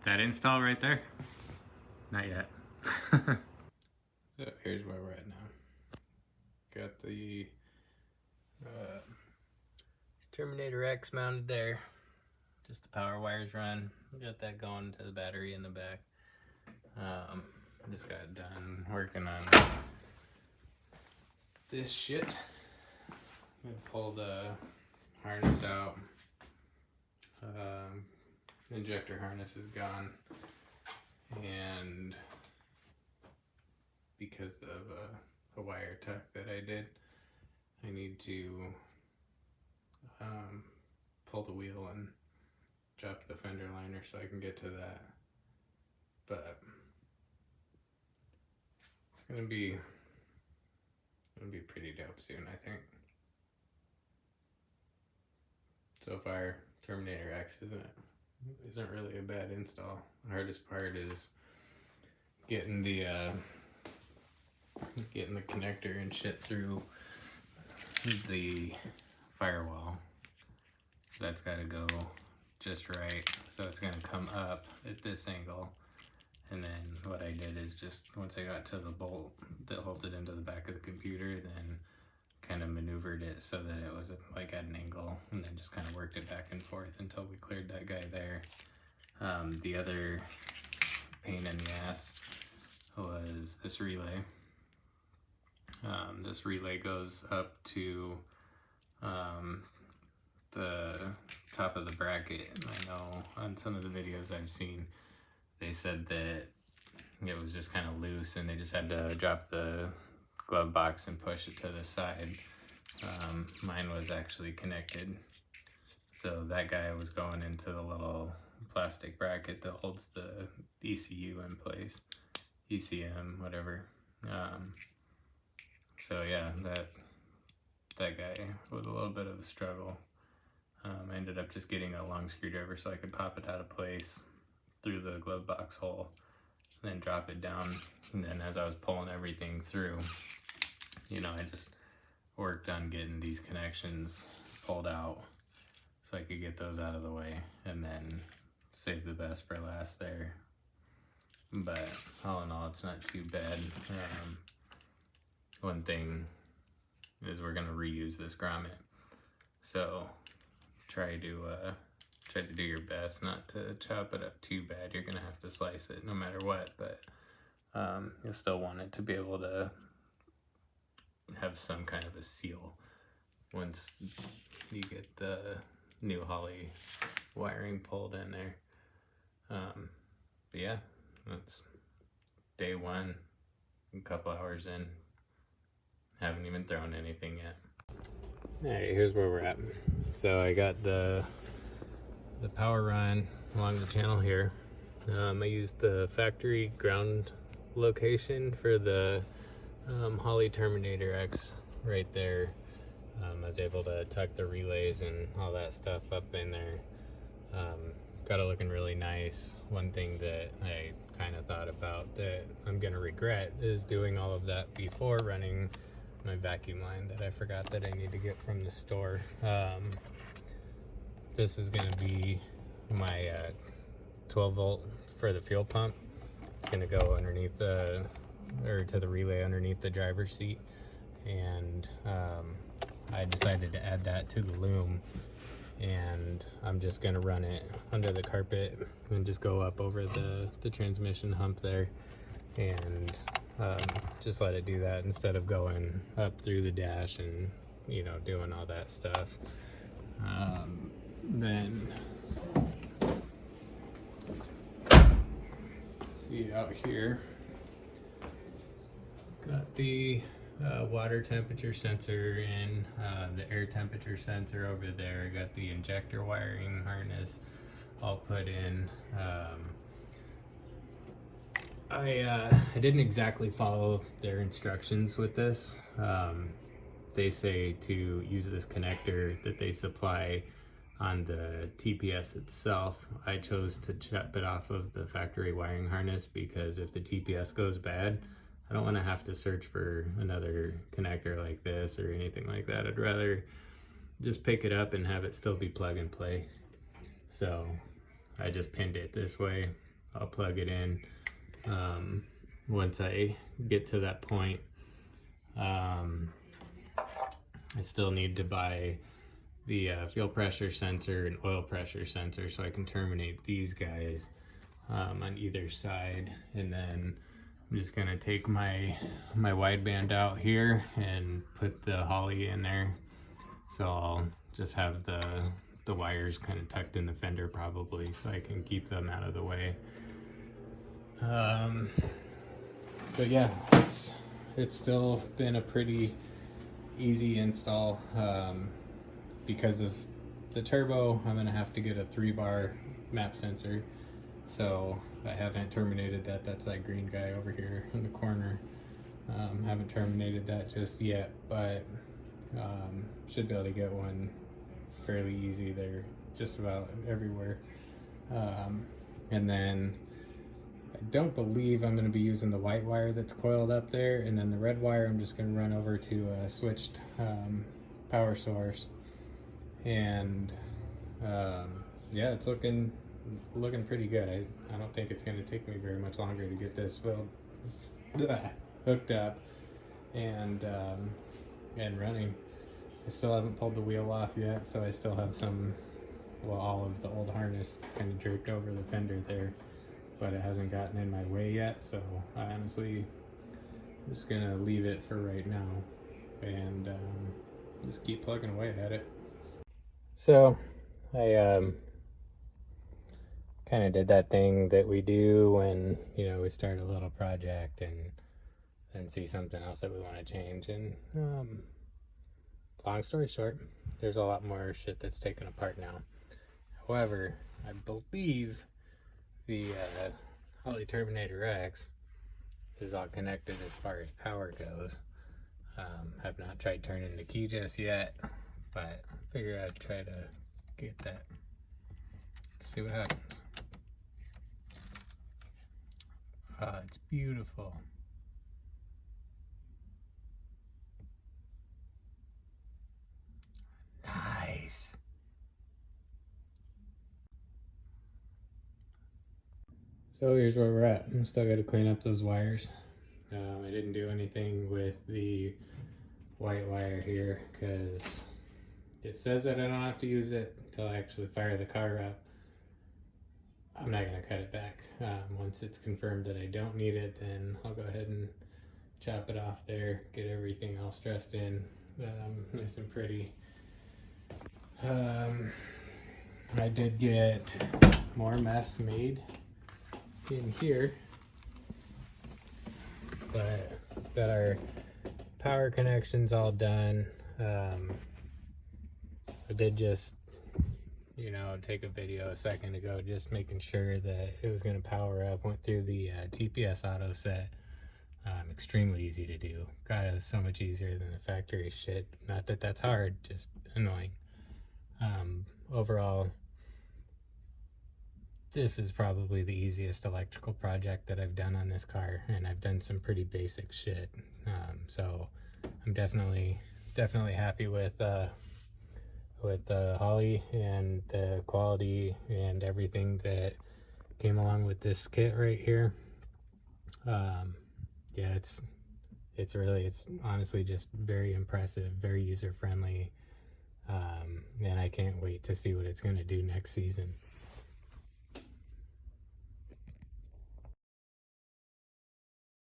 That install right there? Not yet. So here's where we're at now. Got the Terminator X mounted there. Just the power wires run. Got that going to the battery in the back. Just got done working on this shit. I'm gonna pull the harness out. Injector harness is gone, and because of a wire tuck that I did, I need to pull the wheel and drop the fender liner so I can get to that. But it's gonna be pretty dope soon, I think. So far, Terminator X isn't really a bad install. The hardest part is getting the connector and shit through the firewall. That's got to go just right, so it's going to come up at this angle. And then what I did is just once I got to the bolt that holds it into the back of the computer, then kind of maneuvered it so that it was like at an angle, and then just kind of worked it back and forth until we cleared that guy there. The other pain in the ass was this relay. This relay goes up to the top of the bracket. I know on some of the videos I've seen, they said that it was just kind of loose and they just had to drop the glove box and push it to the side. Mine was actually connected, so that guy was going into the little plastic bracket that holds the ECU in place, ECM, whatever. So yeah, that guy was a little bit of a struggle. I ended up just getting a long screwdriver so I could pop it out of place through the glove box hole, then drop it down. And then as I was pulling everything through, you know, I just worked on getting these connections pulled out so I could get those out of the way, and then save the best for last there. But all in all, it's not too bad. One thing is we're gonna reuse this grommet, so try to do your best not to chop it up too bad. You're gonna have to slice it no matter what, but you'll still want it to be able to have some kind of a seal once you get the new Holley wiring pulled in there. But yeah, that's day one, a couple hours in. Haven't even thrown anything yet. Alright, here's where we're at. So I got the power run along the channel here. I used the factory ground location for the Holley Terminator X right there. I was able to tuck the relays and all that stuff up in there. Got it looking really nice. One thing that I kind of thought about that I'm gonna regret is doing all of that before running my vacuum line that I forgot that I need to get from the store. This is gonna be my 12 volt for the fuel pump. It's gonna go underneath to the relay underneath the driver's seat, and I decided to add that to the loom, and I'm just gonna run it under the carpet and just go up over the transmission hump there, and just let it do that instead of going up through the dash and, you know, doing all that stuff. Then see out here, got the water temperature sensor and the air temperature sensor over there. Got the injector wiring harness all put in. I didn't exactly follow their instructions with this. They say to use this connector that they supply on the TPS itself. I chose to chop it off of the factory wiring harness because if the TPS goes bad, I don't want to have to search for another connector like this or anything like that. I'd rather just pick it up and have it still be plug and play. So I just pinned it this way I'll plug it in once I get to that point. I still need to buy the fuel pressure sensor and oil pressure sensor so I can terminate these guys on either side. And then I'm just gonna take my wideband out here and put the Holley in there. So I'll just have the wires kind of tucked in the fender probably, so I can keep them out of the way. But yeah, it's still been a pretty easy install. Because of the turbo, I'm gonna have to get a 3-bar map sensor. So I haven't terminated that. That's that green guy over here in the corner. Haven't terminated that just yet, but should be able to get one fairly easy. They're just about everywhere. And then I don't believe I'm going to be using the white wire that's coiled up there, and then the red wire I'm just going to run over to a switched power source. And yeah, it's looking pretty good. I don't think it's going to take me very much longer to get this hooked up and running. I still haven't pulled the wheel off yet, so I still have all of the old harness kind of draped over the fender there, but it hasn't gotten in my way yet. So I honestly, I'm just gonna leave it for right now and just keep plugging away at it. So I kind of did that thing that we do when, you know, we start a little project and see something else that we want to change. And long story short, there's a lot more shit that's taken apart now. However, I believe the Holley Terminator X is all connected as far as power goes. Have not tried turning the key just yet, but I figured I'd try to get that. Let's see what happens. Oh, it's beautiful. Nice. So here's where we're at. I'm still got to clean up those wires. I didn't do anything with the white wire here because it says that I don't have to use it until I actually fire the car up. I'm not going to cut it back. Once it's confirmed that I don't need it, then I'll go ahead and chop it off there, get everything all stressed in, nice and pretty. I did get more mess made in here, but got our power connections all done. I did just, you know, take a video a second ago just making sure that it was going to power up. Went through the TPS auto set. Extremely easy to do. God, it was so much easier than the factory shit. Not that that's hard, just annoying. Overall, this is probably the easiest electrical project that I've done on this car, and I've done some pretty basic shit. So I'm definitely happy with Holley and the quality and everything that came along with this kit right here. Yeah, it's honestly just very impressive, very user friendly, and I can't wait to see what it's going to do next season.